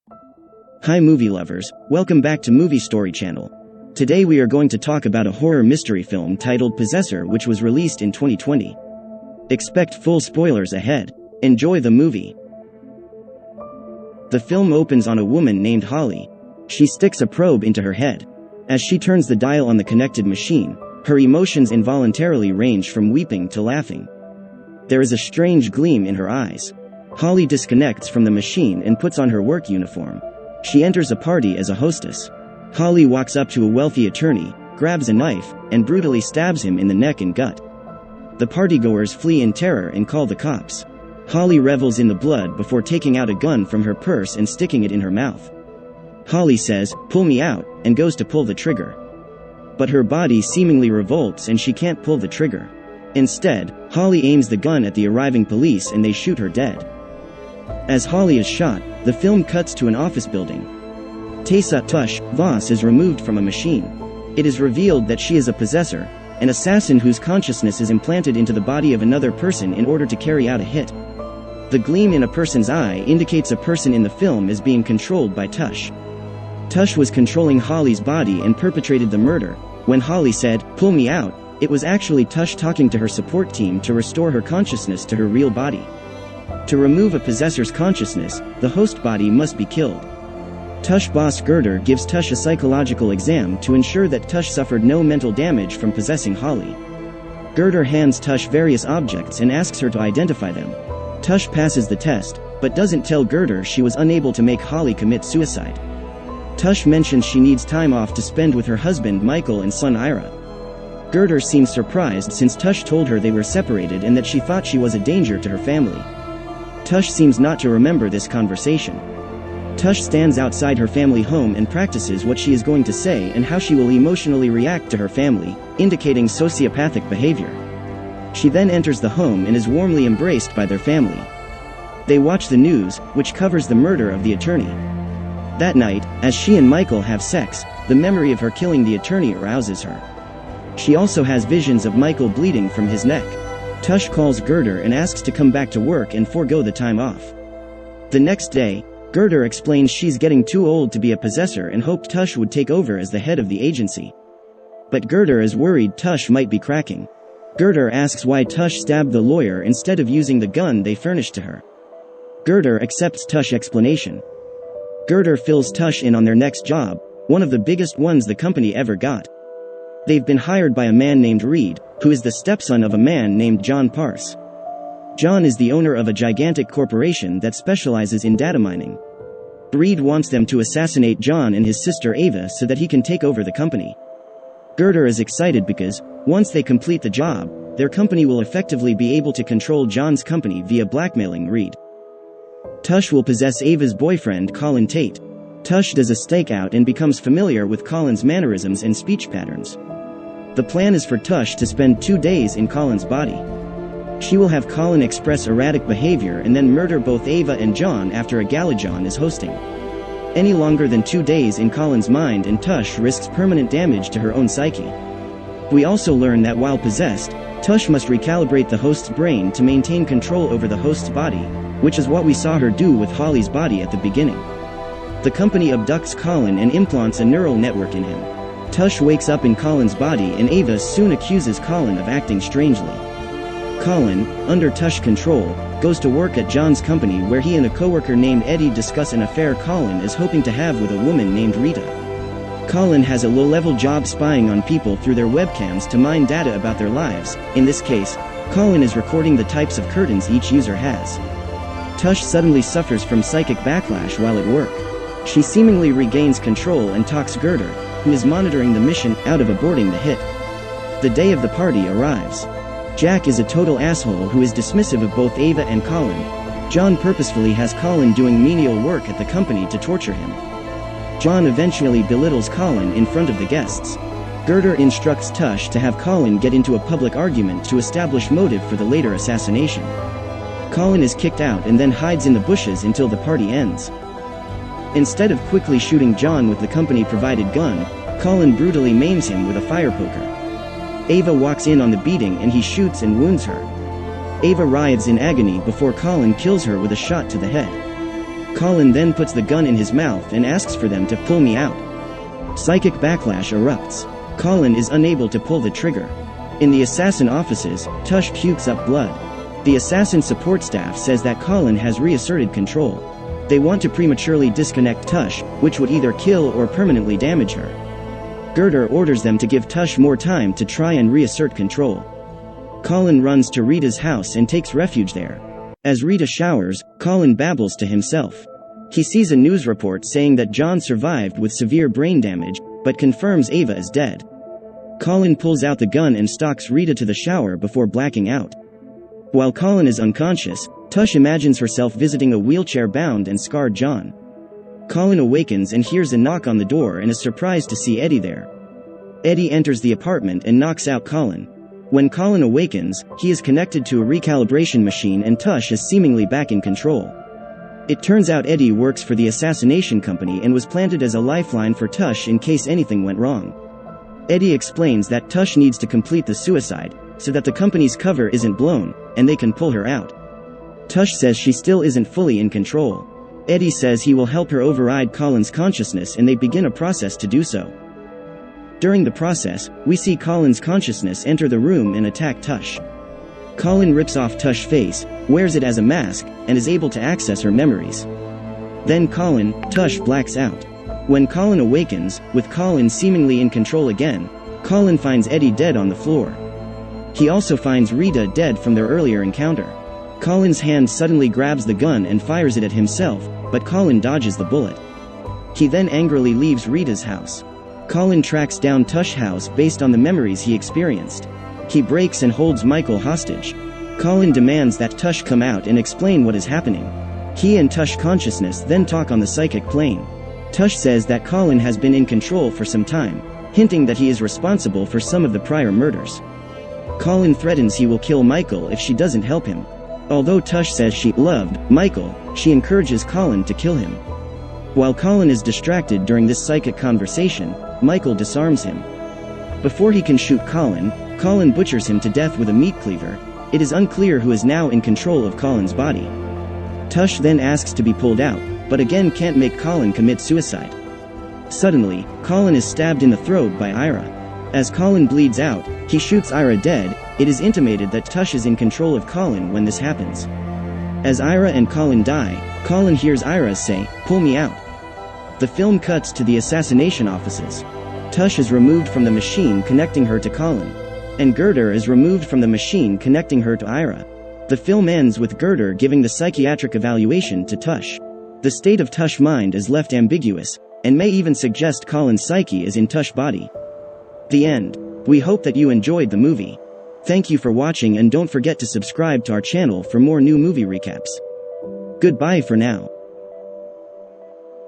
Hi movie lovers, welcome back to Movie Story Channel. Today we are going to talk about a horror mystery film titled Possessor, which was released in 2020. Expect full spoilers ahead. Enjoy the movie. The film opens on a woman named Holly. She sticks a probe into her head. As she turns the dial on the connected machine, her emotions involuntarily range from weeping to laughing. There is a strange gleam in her eyes. Holly disconnects from the machine and puts on her work uniform. She enters a party as a hostess. Holly walks up to a wealthy attorney, grabs a knife, and brutally stabs him in the neck and gut. The partygoers flee in terror and call the cops. Holly revels in the blood before taking out a gun from her purse and sticking it in her mouth. Holly says, "Pull me out," and goes to pull the trigger. But her body seemingly revolts and she can't pull the trigger. Instead, Holly aims the gun at the arriving police and they shoot her dead. As Holly is shot, the film cuts to an office building. Tasya Vos is removed from a machine. It is revealed that she is a possessor, an assassin whose consciousness is implanted into the body of another person in order to carry out a hit. The gleam in a person's eye indicates a person in the film is being controlled by Tush. Tush was controlling Holly's body and perpetrated the murder. When Holly said, "Pull me out," it was actually Tush talking to her support team to restore her consciousness to her real body. To remove a possessor's consciousness, the host body must be killed. Tush boss Girder gives Tush a psychological exam to ensure that Tush suffered no mental damage from possessing Holly. Girder hands Tush various objects and asks her to identify them. Tush passes the test, but doesn't tell Girder she was unable to make Holly commit suicide. Tush mentions she needs time off to spend with her husband Michael and son Ira. Girder seems surprised since Tush told her they were separated and that she thought she was a danger to her family. Tush seems not to remember this conversation. Tush stands outside her family home and practices what she is going to say and how she will emotionally react to her family, indicating sociopathic behavior. She then enters the home and is warmly embraced by their family. They watch the news, which covers the murder of the attorney. That night, as she and Michael have sex, the memory of her killing the attorney arouses her. She also has visions of Michael bleeding from his neck. Tush calls Girder and asks to come back to work and forego the time off. The next day, Girder explains she's getting too old to be a possessor and hoped Tush would take over as the head of the agency. But Girder is worried Tush might be cracking. Girder asks why Tush stabbed the lawyer instead of using the gun they furnished to her. Girder accepts Tush's explanation. Girder fills Tush in on their next job, one of the biggest ones the company ever got. They've been hired by a man named Reed, who is the stepson of a man named John Parse. John is the owner of a gigantic corporation that specializes in data mining. Reed wants them to assassinate John and his sister Ava so that he can take over the company. Girder is excited because, once they complete the job, their company will effectively be able to control John's company via blackmailing Reed. Tush will possess Ava's boyfriend Colin Tate. Tush does a stakeout and becomes familiar with Colin's mannerisms and speech patterns. The plan is for Tush to spend 2 days in Colin's body. She will have Colin express erratic behavior and then murder both Ava and John after a gala John is hosting. Any longer than 2 days in Colin's mind and Tush risks permanent damage to her own psyche. We also learn that while possessed, Tush must recalibrate the host's brain to maintain control over the host's body, which is what we saw her do with Holly's body at the beginning. The company abducts Colin and implants a neural network in him. Tush wakes up in Colin's body and Ava soon accuses Colin of acting strangely. Colin, under Tush control, goes to work at John's company where he and a coworker named Eddie discuss an affair Colin is hoping to have with a woman named Rita. Colin has a low-level job spying on people through their webcams to mine data about their lives. In this case, Colin is recording the types of curtains each user has. Tush suddenly suffers from psychic backlash while at work. She seemingly regains control and talks Girder, who is monitoring the mission, out of aborting the hit. The day of the party arrives. Jack is a total asshole who is dismissive of both Ava and Colin. John purposefully has Colin doing menial work at the company to torture him. John eventually belittles Colin in front of the guests. Girder instructs Tush to have Colin get into a public argument to establish motive for the later assassination. Colin is kicked out and then hides in the bushes until the party ends. Instead of quickly shooting John with the company-provided gun, Colin brutally maims him with a fire poker. Ava walks in on the beating and he shoots and wounds her. Ava writhes in agony before Colin kills her with a shot to the head. Colin then puts the gun in his mouth and asks for them to pull me out. Psychic backlash erupts. Colin is unable to pull the trigger. In the assassin offices, Tush pukes up blood. The assassin support staff says that Colin has reasserted control. They want to prematurely disconnect Tush, which would either kill or permanently damage her. Girder orders them to give Tush more time to try and reassert control. Colin runs to Rita's house and takes refuge there. As Rita showers, Colin babbles to himself. He sees a news report saying that John survived with severe brain damage, but confirms Ava is dead. Colin pulls out the gun and stalks Rita to the shower before blacking out. While Colin is unconscious, Tush imagines herself visiting a wheelchair-bound and scarred John. Colin awakens and hears a knock on the door and is surprised to see Eddie there. Eddie enters the apartment and knocks out Colin. When Colin awakens, he is connected to a recalibration machine and Tush is seemingly back in control. It turns out Eddie works for the assassination company and was planted as a lifeline for Tush in case anything went wrong. Eddie explains that Tush needs to complete the suicide, so that the company's cover isn't blown, and they can pull her out. Tush says she still isn't fully in control. Eddie says he will help her override Colin's consciousness and they begin a process to do so. During the process, we see Colin's consciousness enter the room and attack Tush. Colin rips off Tush's face, wears it as a mask, and is able to access her memories. Then Tush blacks out. When Colin awakens, with Colin seemingly in control again, Colin finds Eddie dead on the floor. He also finds Rita dead from their earlier encounter. Colin's hand suddenly grabs the gun and fires it at himself, but Colin dodges the bullet. He then angrily leaves Rita's house. Colin tracks down Tush's house based on the memories he experienced. He breaks and holds Michael hostage. Colin demands that Tush come out and explain what is happening. He and Tush's consciousness then talk on the psychic plane. Tush says that Colin has been in control for some time, hinting that he is responsible for some of the prior murders. Colin threatens he will kill Michael if she doesn't help him. Although Tush says she loved Michael, she encourages Colin to kill him. While Colin is distracted during this psychic conversation, Michael disarms him. Before he can shoot Colin butchers him to death with a meat cleaver. It is unclear who is now in control of Colin's body. Tush then asks to be pulled out, but again can't make Colin commit suicide. Suddenly, Colin is stabbed in the throat by Ira. As Colin bleeds out, he shoots Ira dead. It is intimated that Tush is in control of Colin when this happens. As Ira and Colin die, Colin hears Ira say, "Pull me out." The film cuts to the assassination offices. Tush is removed from the machine connecting her to Colin. And Girder is removed from the machine connecting her to Ira. The film ends with Girder giving the psychiatric evaluation to Tush. The state of Tush's mind is left ambiguous, and may even suggest Colin's psyche is in Tush's body. The end. We hope that you enjoyed the movie. Thank you for watching and don't forget to subscribe to our channel for more new movie recaps. Goodbye for now.